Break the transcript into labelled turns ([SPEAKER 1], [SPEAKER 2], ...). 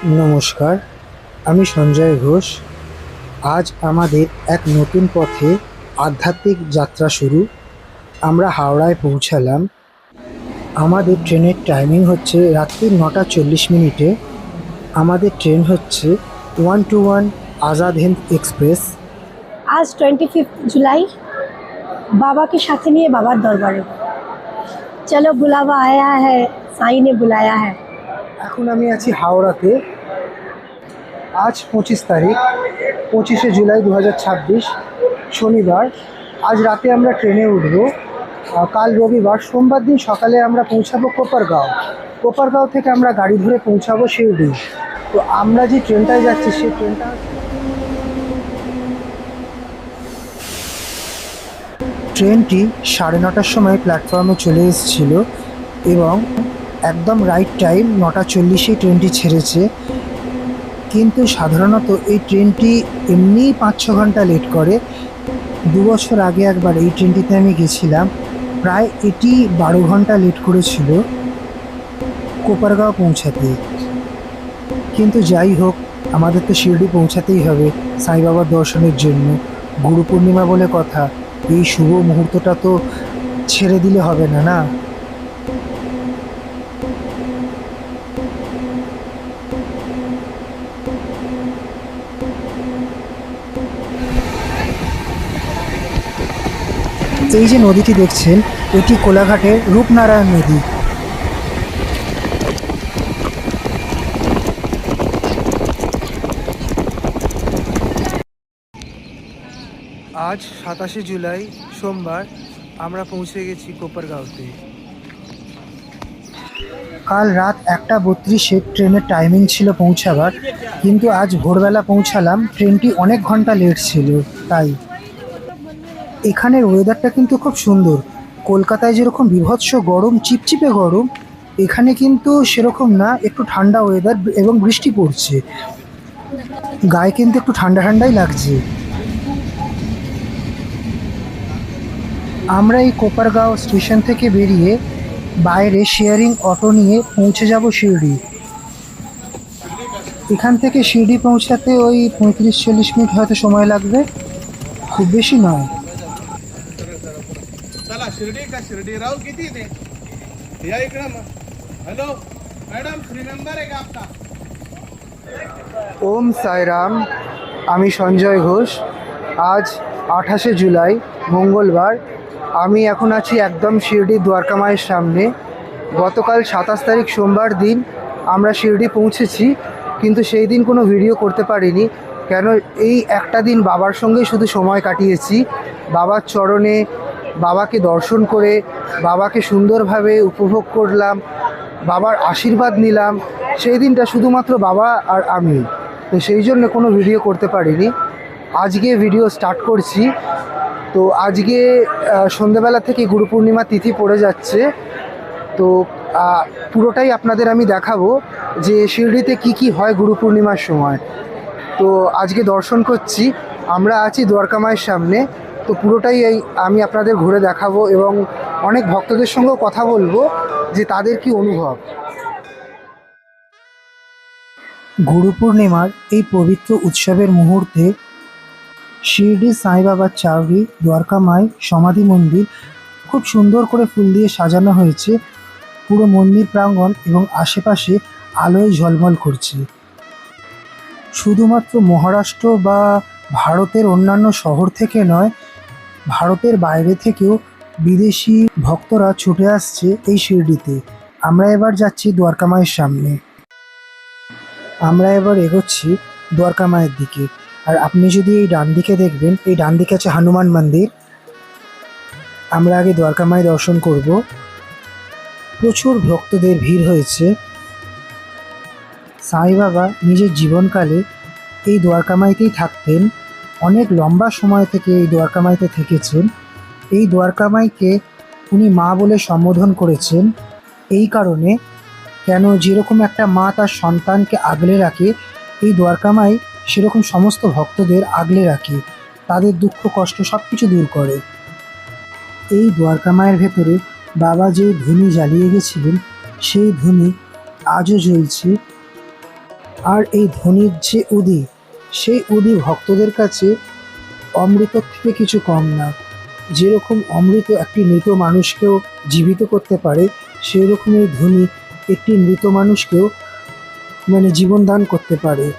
[SPEAKER 1] নমস্কার, আমি সঞ্জয় ঘোষ। আজ আমাদের এক নতুন পথে আধ্যাত্মিক যাত্রা শুরু। আমরা হাওড়ায় পৌঁছালাম। আমাদের ট্রেনের টাইমিং হচ্ছে রাত্রি 9:40। আমাদের ট্রেন হচ্ছে 121 আজাদ হিন্দ এক্সপ্রেস।
[SPEAKER 2] आज 25 जुलाई बाबा के साथ निये बाबार दरबारे चलो बुलावा आया है साईं ने बुलाया है।
[SPEAKER 1] এখন আমি আছি হাওড়াতে। আজ 25 তারিখ, 25শে জুলাই 2026, শনিবার। আজ রাতে আমরা ট্রেনে উঠব। কাল রবিবার, সোমবার দিন সকালে আমরা পৌঁছাবো কোপারগাঁও। কোপারগাঁও থেকে আমরা গাড়ি ধরে পৌঁছাবো শিরডি। তো আমরা যে ট্রেনটায় যাচ্ছি সেই ট্রেনটি 9:30টার সময় প্ল্যাটফর্মে চলে এসেছিল এবং একদম রাইট টাইম 9:40-এ ট্রেনটি ছেড়েছে। কিন্তু সাধারণত এই ট্রেনটি এমনিই 5-6 ঘন্টা লেট করে। 2 বছর আগে একবার এই ট্রেনটিতে আমি গেছিলাম, প্রায় এটি 12 ঘন্টা লেট করেছিল কোপারগাঁও পৌঁছাতে। কিন্তু যাই হোক, আমাদের তো শিরডি পৌঁছাতেই হবে সাই বাবার দর্শনের জন্য। গুরু পূর্ণিমা বলে কথা, এই শুভ মুহূর্তটা তো ছেড়ে দিলে হবে না, না? এই যে নদীটি দেখছেন, এটি কোলাঘাটের রূপনারায়ণ নদী। আজ 27শে জুলাই, সোমবার। আমরা পৌঁছে গেছি কোপারগাঁওতে। কাল রাত 1:32-এ ট্রেনের টাইমিং ছিল পৌঁছাবার, কিন্তু আজ ভোরবেলা পৌঁছালাম। ট্রেনটি অনেক ঘন্টা লেট ছিল। তাই এখানের ওয়েদারটা কিন্তু খুব সুন্দর। কলকাতায় যেরকম বীভৎস গরম, চিপচিপে গরম, এখানে কিন্তু সেরকম না। একটু ঠান্ডা ওয়েদার এবং বৃষ্টি পড়ছে, গায়ে কিন্তু একটু ঠান্ডা ঠান্ডাই লাগছে। আমরা এই কোপারগাঁও স্টেশন থেকে বেরিয়ে বাইরে শেয়ারিং অটো নিয়ে পৌঁছে যাব শিরডি। এখান থেকে শিরডি পৌঁছাতে ওই 35-40 মিনিট হয়তো সময় লাগবে, খুব বেশি নয়।
[SPEAKER 3] चला शिर्डी का शिर्डी राहुल किती ते या इकडं हॅलो मॅडम फ्री नंबर आहे का आपका?
[SPEAKER 1] ওম সাইরাম, আমি সঞ্জয় ঘোষ। আজ 28শে জুলাই, মঙ্গলবার। আমি এখন আছি একদম শিরডি দ্বারকা মায়ের সামনে। গতকাল 27 তারিখ সোমবার দিন আমরা শিরডি পৌঁছেছি, কিন্তু সেই দিন কোনো ভিডিও করতে পারিনি। কেন, এই একটা দিন বাবার সঙ্গেই শুধু সময় কাটিয়েছি। বাবার চরণে বাবাকে দর্শন করে বাবাকে সুন্দরভাবে উপভোগ করলাম, বাবার আশীর্বাদ নিলাম। সেই দিনটা শুধুমাত্র বাবা আর আমি, তো সেই জন্য কোনো ভিডিও করতে পারিনি। আজকে ভিডিও স্টার্ট করছি। তো আজকে সন্ধ্যেবেলা থেকে গুরু পূর্ণিমা তিথি পড়ে যাচ্ছে। তো পুরোটাই আপনাদের আমি দেখাবো যে শিরডিতে কি হয় গুরু পূর্ণিমার সময়। তো আজকে দর্শন করছি, আমরা আছি দ্বারকা মায়ের সামনে। তো পুরোটাই আমি আপনাদের ঘুরে দেখাবো এবং অনেক ভক্তদের সঙ্গেও কথা বলবো যে তাদের কি অনুভব। গুরু পূর্ণিমার এই পবিত্র উৎসবের মুহূর্তে শিরডি সাই বাবার চাওড়ি দ্বারকা মাই সমাধি মন্দির খুব সুন্দর করে ফুল দিয়ে সাজানো হয়েছে। পুরো মন্দির প্রাঙ্গণ এবং আশেপাশে আলোয় ঝলমল করছে। শুধুমাত্র মহারাষ্ট্র বা ভারতের অন্যান্য শহর থেকে নয়, ভারতের বাইরে থেকেও বিদেশি ভক্তরা ছুটে আসছে এই শিরডিতে। আমরা এবার যাচ্ছি দ্বারকা মায়ের সামনে। আমরা এবার এগোচ্ছি দ্বারকা মায়ের দিকে। আর আপনি যদি এই ডান দিকে দেখবেন, এই ডান দিকে আছে হনুমান মন্দির। আমরা আগে দ্বারকা মায়ের দর্শন করব। প্রচুর ভক্তদের ভিড় হয়েছে। সাই বাবা নিজের জীবনকালে এই দ্বারকা মাইতেই থাকতেন। অনেক লম্বা সময় থেকে এই দ্বারকা মাইতে থেকেছেন। এই দ্বারকা মাইকে উনি মা বলে সম্বোধন করেছেন এই কারণে, কেন যেরকম একটা মা তার সন্তানকে আগলে রাখে, এই দ্বারকা মাই সেরকম সমস্ত ভক্তদের আগলে রাখে, তাদের দুঃখ কষ্ট সব কিছু দূর করে। এই দ্বারকা মায়ের ভেতরে বাবা যে ধুনি জ্বালিয়ে গেছিলেন, সেই ধুনি আজও জ্বলছে। আর এই ধোনির যে উদি, সেই উদি ভক্তদের কাছে অমৃতর থেকে কিছু কম না। যেরকম অমৃত একটি মৃত মানুষকেও জীবিত করতে পারে, সেই রকম এই ধ্বনি একটি মৃত মানুষকেও জীবন দান করতে পারে।